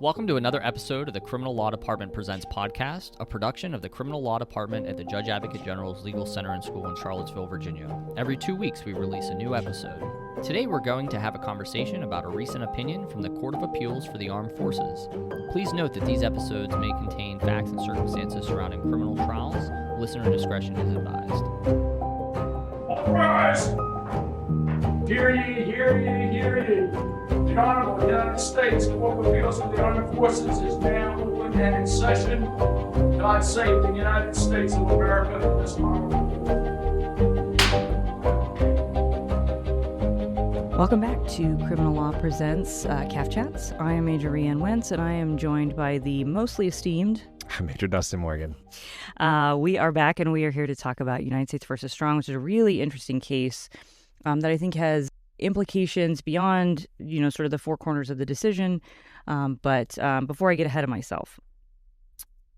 Welcome to another episode of the Criminal Law Department Presents podcast, a production of the Criminal Law Department at the Judge Advocate General's Legal Center and School in Charlottesville, Virginia. Every 2 weeks, we release a new episode. Today, we're going to have a conversation about a recent opinion from the Court of Appeals for the Armed Forces. Please note that these episodes may contain facts and circumstances surrounding criminal trials. Listener discretion is advised. All rise. Hear ye, hear ye, hear ye. The Honorable United States Court of Appeals of the Armed Forces is now open and in session. God save the United States of America and this honorable court. Welcome back to Criminal Law Presents C.A.A.F Chats. I am Major Rhiann Wentz, and I am joined by the mostly esteemed Major Dustin Morgan. We are back, and we are here to talk about United States versus Strong, which is a really interesting case that I think has implications beyond, sort of the four corners of the decision. But before I get ahead of myself,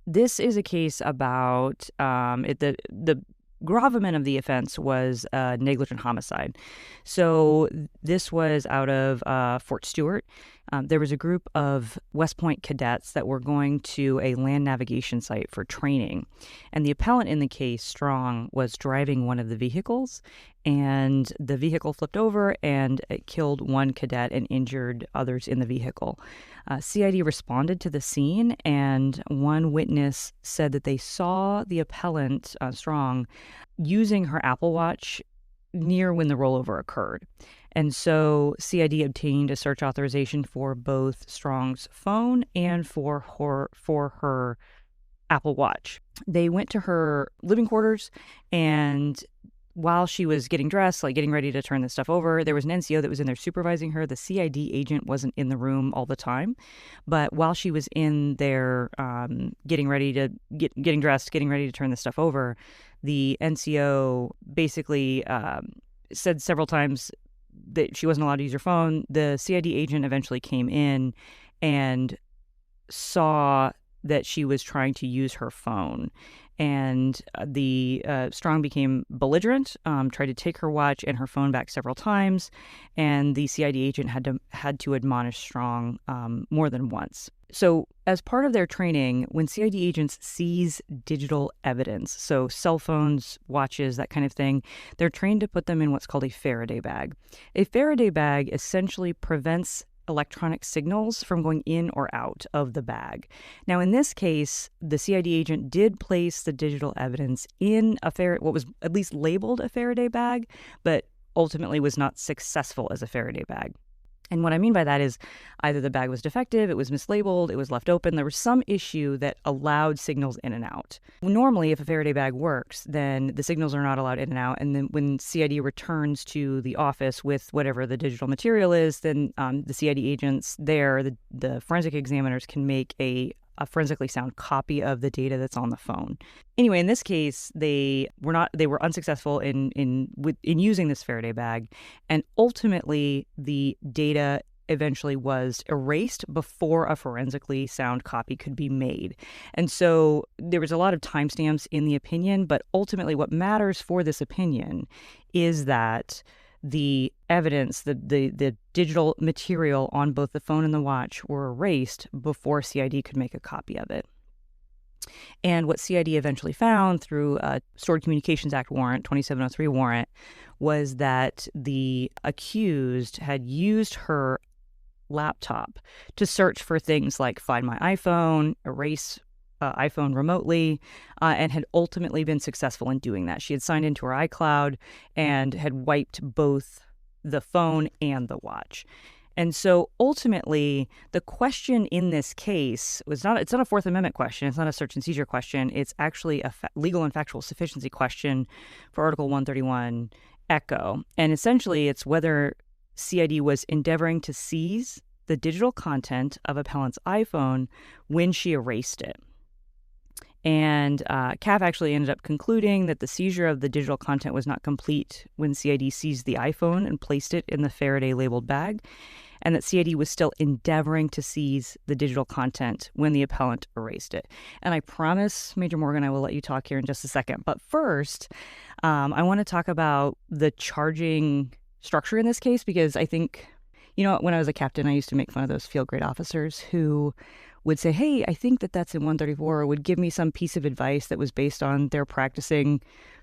this is a case about the gravamen of the offense was negligent homicide. So this was out of Fort Stewart. There was a group of West Point cadets that were going to a land navigation site for training. And the appellant in the case, Strong, was driving one of the vehicles, and the vehicle flipped over and it killed one cadet and injured others in the vehicle. C.I.D. responded to the scene, and one witness said that they saw the appellant, Strong, using her Apple Watch near when the rollover occurred. And so C.I.D. obtained a search authorization for both Strong's phone and for her Apple Watch. They went to her living quarters, and while she was getting dressed, getting ready to turn this stuff over, there was an NCO that was in there supervising her. The C.I.D. agent wasn't in the room all the time, but while she was in there getting dressed, getting ready to turn this stuff over, the NCO basically said several times that she wasn't allowed to use her phone. The C.I.D. agent eventually came in and saw that she was trying to use her phone. And the Strong became belligerent, tried to take her watch and her phone back several times, and the C.I.D. agent had to admonish Strong more than once. So as part of their training, when C.I.D. agents seize digital evidence, so cell phones, watches, that kind of thing, they're trained to put them in what's called a Faraday bag. A Faraday bag essentially prevents electronic signals from going in or out of the bag. Now, in this case, the C.I.D. agent did place the digital evidence in what was at least labeled a Faraday bag, but ultimately was not successful as a Faraday bag. And what I mean by that is either the bag was defective, it was mislabeled, it was left open, there was some issue that allowed signals in and out. Normally, if a Faraday bag works, then the signals are not allowed in and out. And then when CID returns to the office with whatever the digital material is, then the CID agents there, the forensic examiners, can make a forensically sound copy of the data that's on the phone. Anyway, in this case, they were unsuccessful in using this Faraday bag, and ultimately the data eventually was erased before a forensically sound copy could be made. And so there was a lot of timestamps in the opinion, but ultimately what matters for this opinion is that the evidence, the digital material on both the phone and the watch were erased before CID could make a copy of it. And what CID eventually found through a Stored Communications Act warrant, 2703 warrant, was that the accused had used her laptop to search for things like Find My iPhone, erase iPhone remotely, and had ultimately been successful in doing that. She had signed into her iCloud and had wiped both the phone and the watch. And so ultimately, the question in this case it's not a Fourth Amendment question. It's not a search and seizure question. It's actually a legal and factual sufficiency question for Article 131 Echo. And essentially, it's whether CID was endeavoring to seize the digital content of appellant's iPhone when she erased it. And C.A.A.F actually ended up concluding that the seizure of the digital content was not complete when CID seized the iPhone and placed it in the Faraday-labeled bag, and that CID was still endeavoring to seize the digital content when the appellant erased it. And I promise, Major Morgan, I will let you talk here in just a second. But first, I want to talk about the charging structure in this case, because I think When I was a captain, I used to make fun of those field grade officers who would say, hey, I think that's in 134, or would give me some piece of advice that was based on their practicing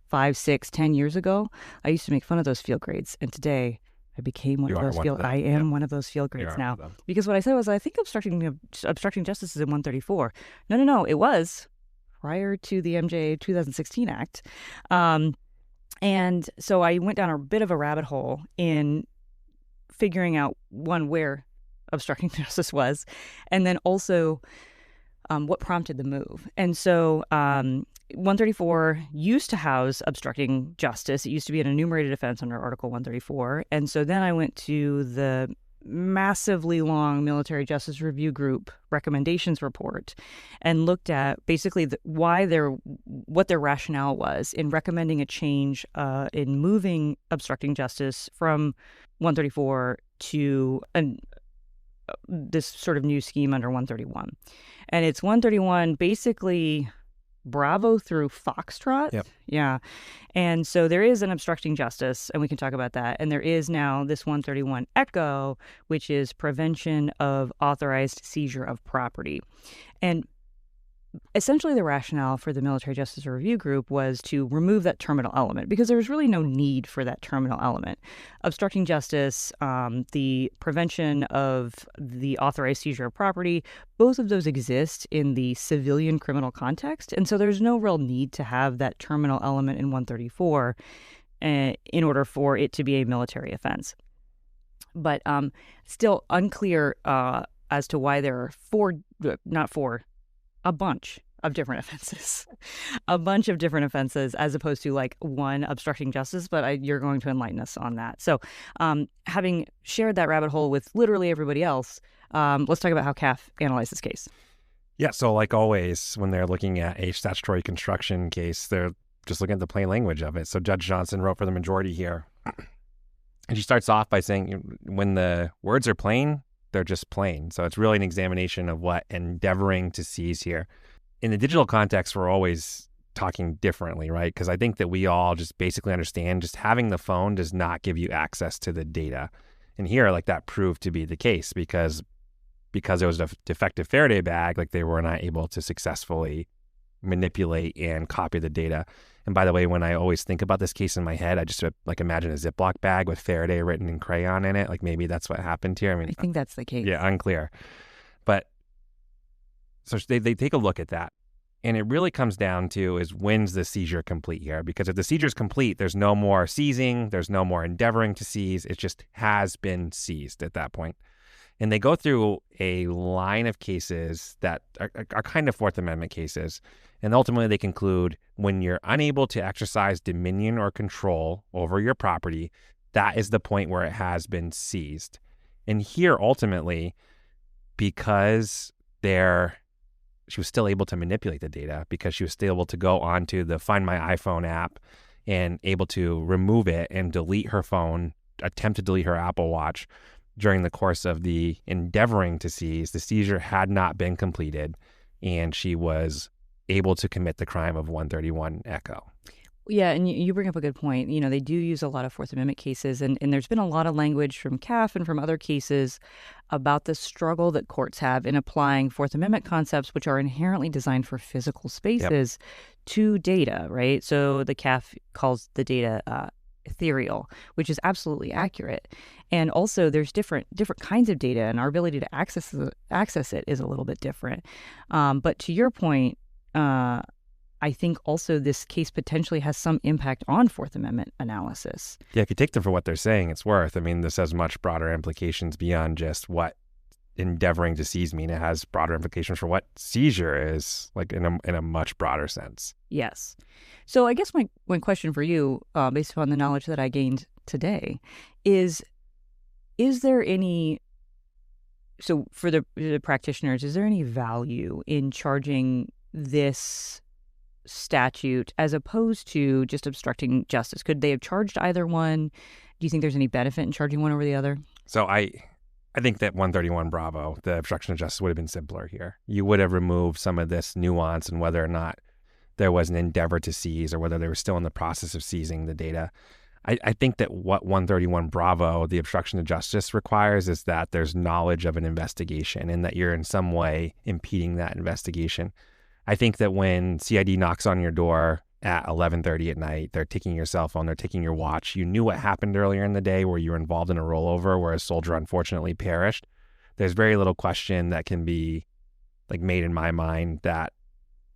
5, 6, 10 years ago. I used to make fun of those field grades. And today I became one of those field. I am one of those field grades now. Because what I said was, I think obstructing justice is in 134. No. It was prior to the MJ 2016 Act. And so I went down a bit of a rabbit hole in figuring out, one, where obstructing justice was, and then also what prompted the move. And so 134 used to house obstructing justice. It used to be an enumerated offense under Article 134. And so then I went to the massively long Military Justice Review Group recommendations report and looked at basically what their rationale was in recommending a change in moving obstructing justice from 134 to this sort of new scheme under 131. And it's 131 basically Bravo through Foxtrot. Yep. Yeah. And so there is an obstructing justice, and we can talk about that. And there is now this 131 Echo, which is prevention of authorized seizure of property. And essentially the rationale for the Military Justice Review Group was to remove that terminal element, because there was really no need for that terminal element. Obstructing justice, the prevention of the authorized seizure of property, both of those exist in the civilian criminal context. And so there's no real need to have that terminal element in 134 in order for it to be a military offense. But still unclear as to why there are a bunch of different offenses. A bunch of different offenses as opposed to like one obstructing justice, but you're going to enlighten us on that. So having shared that rabbit hole with literally everybody else, let's talk about how CAAF analyzed this case. Yeah, so like always, when they're looking at a statutory construction case, they're just looking at the plain language of it. So Judge Johnson wrote for the majority here. And she starts off by saying, when the words are plain, they're just plain. So it's really an examination of what endeavoring to seize here. In the digital context, we're always talking differently, right? Because I think that we all just basically understand just having the phone does not give you access to the data. And here, like, that proved to be the case because there was a defective Faraday bag, like they were not able to successfully manipulate and copy the data. And by the way, when I always think about this case in my head, I just like imagine a Ziploc bag with Faraday written in crayon in it. Like maybe that's what happened here. I think that's the case. Yeah, unclear. But so they take a look at that. And it really comes down to is when's the seizure complete here? Because if the seizure is complete, there's no more seizing, there's no more endeavoring to seize. It just has been seized at that point. And they go through a line of cases that are kind of Fourth Amendment cases. And ultimately they conclude when you're unable to exercise dominion or control over your property, that is the point where it has been seized. And here, ultimately, because she was still able to manipulate the data, because she was still able to go onto the Find My iPhone app and able to remove it and delete her phone, attempt to delete her Apple Watch during the course of the endeavoring to seize, the seizure had not been completed, and she was able to commit the crime of 131 Echo. Yeah, and you bring up a good point. They do use a lot of Fourth Amendment cases, and there's been a lot of language from CAAF and from other cases about the struggle that courts have in applying Fourth Amendment concepts, which are inherently designed for physical spaces, to data, right? So the CAAF calls the data ethereal, which is absolutely accurate. And also there's different kinds of data, and our ability to access it is a little bit different. But to your point, I think also this case potentially has some impact on Fourth Amendment analysis. Yeah, if you take them for what they're saying, it's worth. I mean, this has much broader implications beyond just what endeavoring to seize mean. It has broader implications for what seizure is, like in a much broader sense. Yes. So I guess my question for you, based upon the knowledge that I gained today, is there any, so for the practitioners, is there any value in charging this statute as opposed to just obstructing justice? Could they have charged either one? Do you think there's any benefit in charging one over the other? So I think that 131 Bravo, the obstruction of justice, would have been simpler here. You would have removed some of this nuance and whether or not there was an endeavor to seize or whether they were still in the process of seizing the data. I think that what 131 Bravo, the obstruction of justice, requires is that there's knowledge of an investigation and that you're in some way impeding that investigation. I think that when CID knocks on your door at 11:30 at night, they're taking your cell phone, they're taking your watch. You knew what happened earlier in the day where you were involved in a rollover where a soldier unfortunately perished. There's very little question that can be like made in my mind that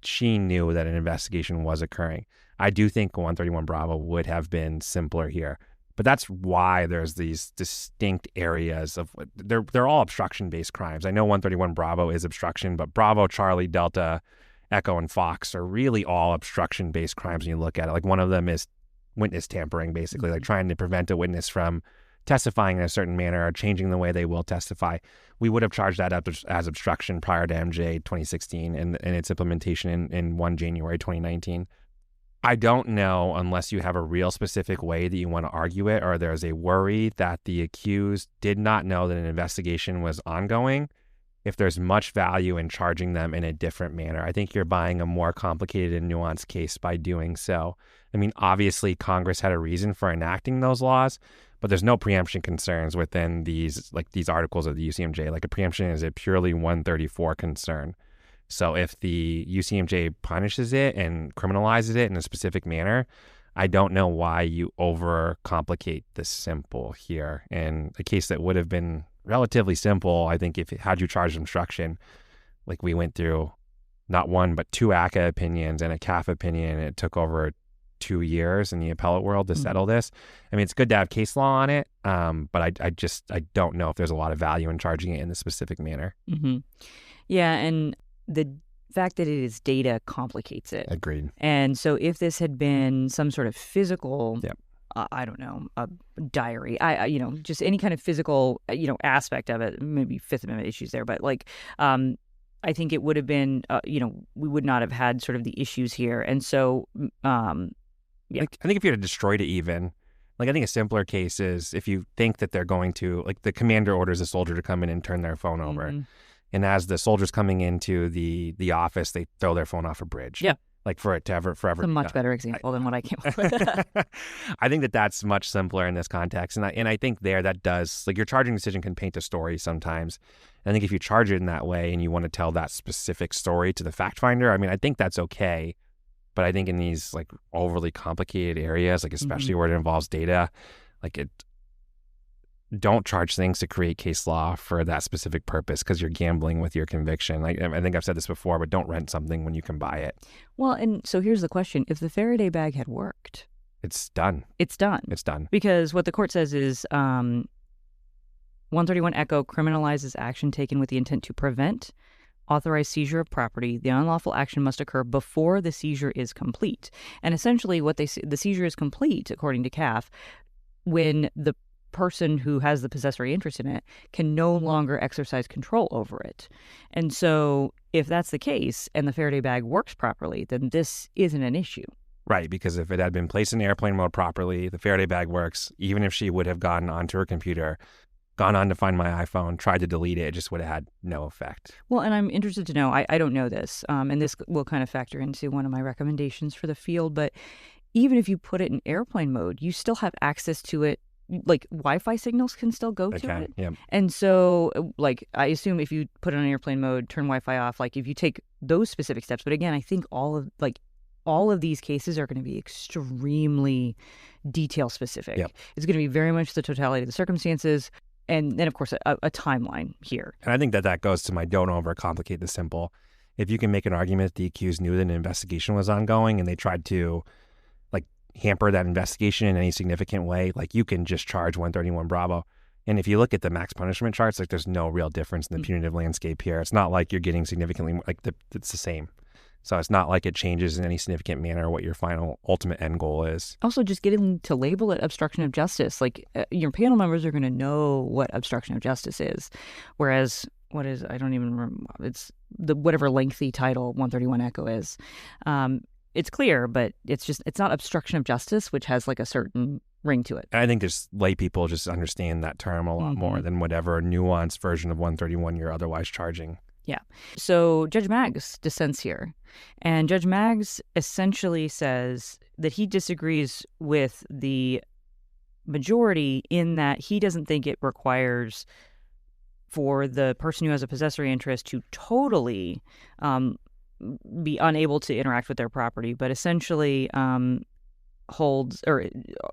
she knew that an investigation was occurring. I do think 131 Bravo would have been simpler here, but that's why there's these distinct areas of they're all obstruction-based crimes. I know 131 Bravo is obstruction, but Bravo, Charlie, Delta, Echo, and Fox are really all obstruction-based crimes when you look at it. Like one of them is witness tampering, basically, like trying to prevent a witness from testifying in a certain manner or changing the way they will testify. We would have charged that up as obstruction prior to MJ 2016 and its implementation in 1 January 2019. I don't know unless you have a real specific way that you want to argue it or there's a worry that the accused did not know that an investigation was ongoing. If there's much value in charging them in a different manner, I think you're buying a more complicated and nuanced case by doing so. I mean, obviously, Congress had a reason for enacting those laws, but there's no preemption concerns within these articles of the UCMJ. Like a preemption is a purely 134 concern. So if the UCMJ punishes it and criminalizes it in a specific manner, I don't know why you overcomplicate the simple here. And a case that would have been relatively simple, I think, had you charged obstruction, like we went through not one but two C.A.A.F opinions and a C.A.A.F opinion, and it took over 2 years in the appellate world to settle this. I mean, it's good to have case law on it, but I don't know if there's a lot of value in charging it in this specific manner. Mm-hmm. Yeah, and the fact that it is data complicates it. Agreed. And so if this had been some sort of physical, I don't know, a diary, just any kind of physical, aspect of it, maybe Fifth Amendment issues there, but I think it would have been, we would not have had sort of the issues here. And so, I think if you had destroyed it even, I think a simpler case is if you think that they're going to, the commander orders a soldier to come in and turn their phone over. Mm-hmm. And as the soldiers coming into the office, they throw their phone off a bridge. Yeah. For it to forever. It's a much better example than what I came up with. I think that's much simpler in this context. And I think that does, your charging decision can paint a story sometimes. And I think if you charge it in that way and you want to tell that specific story to the fact finder, I mean, I think that's okay. But I think in these overly complicated areas, especially where it involves data, don't charge things to create case law for that specific purpose because you're gambling with your conviction. I think I've said this before, but don't rent something when you can buy it. Well, and so here's the question. If the Faraday bag had worked... It's done. It's done. It's done. Because what the court says is 131 Echo criminalizes action taken with the intent to prevent authorized seizure of property. The unlawful action must occur before the seizure is complete. And essentially what the seizure is complete, according to C.A.A.F, when the person who has the possessory interest in it can no longer exercise control over it. And so if that's the case and the Faraday bag works properly, then this isn't an issue. Right, because if it had been placed in airplane mode properly, the Faraday bag works. Even if she would have gone onto her computer, gone on to find my iPhone, tried to delete it, it just would have had no effect. Well, and I'm interested to know, I don't know this, and this will kind of factor into one of my recommendations for the field, but even if you put it in airplane mode, you still have access to it. Wi-Fi signals can still go to it. Yeah. And so, I assume if you put it on airplane mode, turn Wi-Fi off, if you take those specific steps. But again, I think all of these cases are going to be extremely detail specific. Yep. It's going to be very much the totality of the circumstances. And then, of course, a timeline here. And I think that goes to my don't overcomplicate the simple. If you can make an argument that the accused knew that an investigation was ongoing and they tried to hamper that investigation in any significant way, you can just charge 131 Bravo. And if you look at the max punishment charts, there's no real difference in the punitive landscape here. It's not like you're getting significantly more, it's the same. So it's not like it changes in any significant manner what your final ultimate end goal is. Also, just getting to label it obstruction of justice, your panel members are going to know what obstruction of justice is. Whereas, I don't even remember, it's the whatever lengthy title 131 Echo is. It's clear, but it's not obstruction of justice, which has a certain ring to it. And I think just lay people just understand that term a lot more than whatever nuanced version of 131 you're otherwise charging. Yeah. So Judge Maggs dissents here. And Judge Maggs essentially says that he disagrees with the majority in that he doesn't think it requires for the person who has a possessory interest to totally be unable to interact with their property, but essentially holds or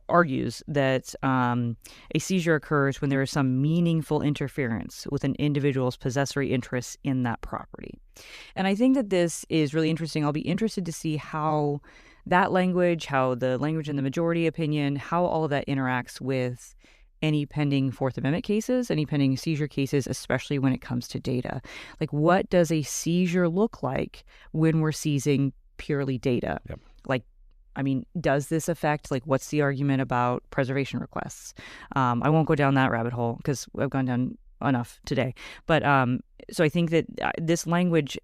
argues that a seizure occurs when there is some meaningful interference with an individual's possessory interests in that property. And I think that this is really interesting. I'll be interested to see how that language, how the language in the majority opinion, how all of that interacts with any pending Fourth Amendment cases, any pending seizure cases, especially when it comes to data. Like, what does a seizure look like when we're seizing purely data? Yep. Like, I mean, does this affect, like, what's the argument about preservation requests? I won't go down that rabbit hole because I've gone down enough today. But so I think that this language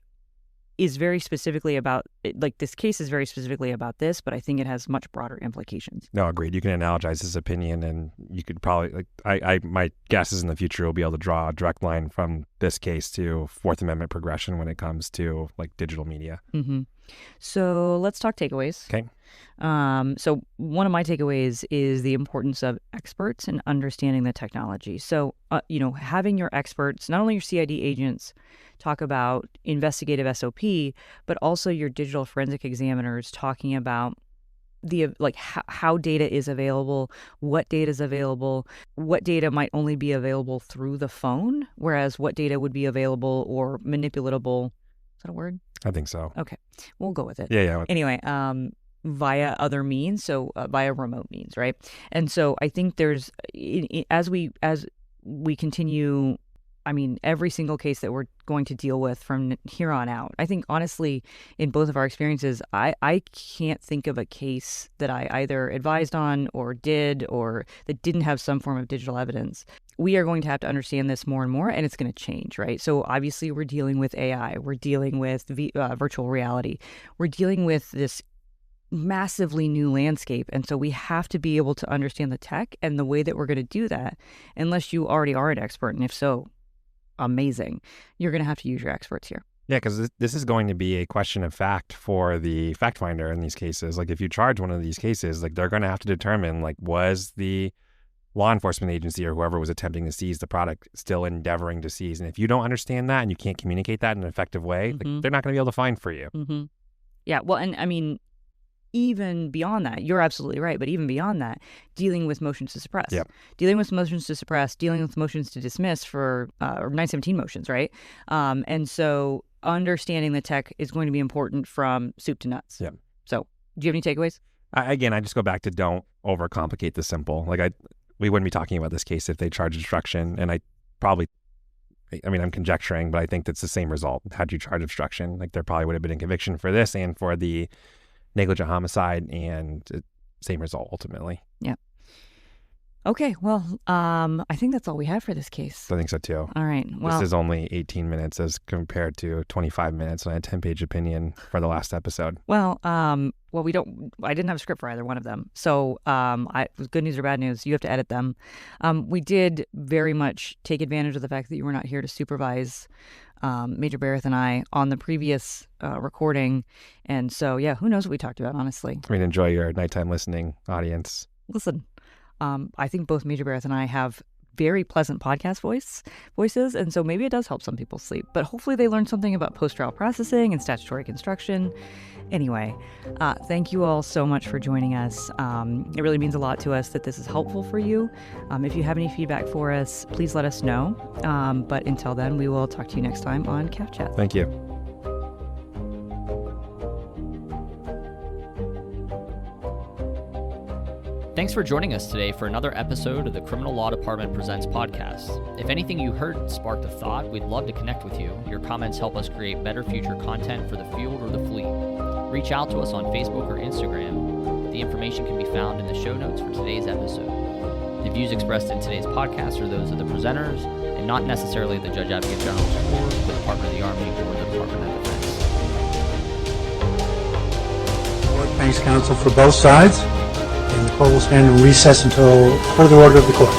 is very specifically about, like, this case is very specifically about this, but I think it has much broader implications. No, agreed. You can analogize this opinion, and you could probably, like, my guess is in the future we'll be able to draw a direct line from this case to Fourth Amendment progression when it comes to, like, digital media. Mm-hmm. So let's talk takeaways. Okay. So one of my takeaways is the importance of experts and understanding the technology. So, having your experts, not only your CID agents, talk about investigative SOP, but also your digital forensic examiners talking about how data is available, what data is available, what data might only be available through the phone, whereas what data would be available or manipulatable. Is that a word? I think so. Okay, we'll go with it. Yeah. Anyway, via other means, so via remote means, right? And so I think there's, as we continue, I mean, every single case that we're going to deal with from here on out, I think honestly, in both of our experiences, I can't think of a case that I either advised on or did or that didn't have some form of digital evidence. We are going to have to understand this more and more, and it's going to change, right? So obviously we're dealing with AI, we're dealing with virtual reality, we're dealing with this massively new landscape. And so we have to be able to understand the tech, and the way that we're going to do that, unless you already are an expert, and if so, amazing, you're going to have to use your experts here. Yeah, because this is going to be a question of fact for the fact finder in these cases. Like, if you charge one of these cases, like, they're going to have to determine, like, was the law enforcement agency or whoever was attempting to seize the product still endeavoring to seize. And if you don't understand that and you can't communicate that in an effective way, like, they're not going to be able to find for you. Mm-hmm. Yeah, well, and I mean, even beyond that, you're absolutely right. But even beyond that, dealing with motions to suppress, dealing with motions to suppress, dealing with motions to dismiss for 917 motions, right? And so understanding the tech is going to be important from soup to nuts. Yeah. So do you have any takeaways? Again, I just go back to don't overcomplicate the simple. Like, we wouldn't be talking about this case if they charged obstruction. And I'm conjecturing, but I think that's the same result. Had you charged obstruction, like, there probably would have been a conviction for this and for the negligent homicide, and same result ultimately. Yeah. Okay, well, I think that's all we have for this case. I think so too. All right. Well, this is only 18 minutes as compared to 25 minutes on a 10-page opinion for the last episode. Well, I didn't have a script for either one of them. So, good news or bad news, you have to edit them. We did very much take advantage of the fact that you were not here to supervise Major Barrett and I on the previous recording. And so, yeah, who knows what we talked about, honestly. I mean, enjoy your nighttime listening, audience. Listen, I think both Major Barrett and I have very pleasant podcast voices, and so maybe it does help some people sleep. But hopefully they learn something about post-trial processing and statutory construction. Anyway, thank you all so much for joining us. It really means a lot to us that this is helpful for you. If you have any feedback for us, please let us know. But until then, we will talk to you next time on CAAF Chat. Thank you. Thanks for joining us today for another episode of the Criminal Law Department Presents podcast. If anything you heard sparked a thought, we'd love to connect with you. Your comments help us create better future content for the field or the fleet. Reach out to us on Facebook or Instagram. The information can be found in the show notes for today's episode. The views expressed in today's podcast are those of the presenters and not necessarily the Judge Advocate General's Court, the Department of the Army, or the Department of Defense. Court thanks counsel for both sides, and the court will stand in recess until further order of the court.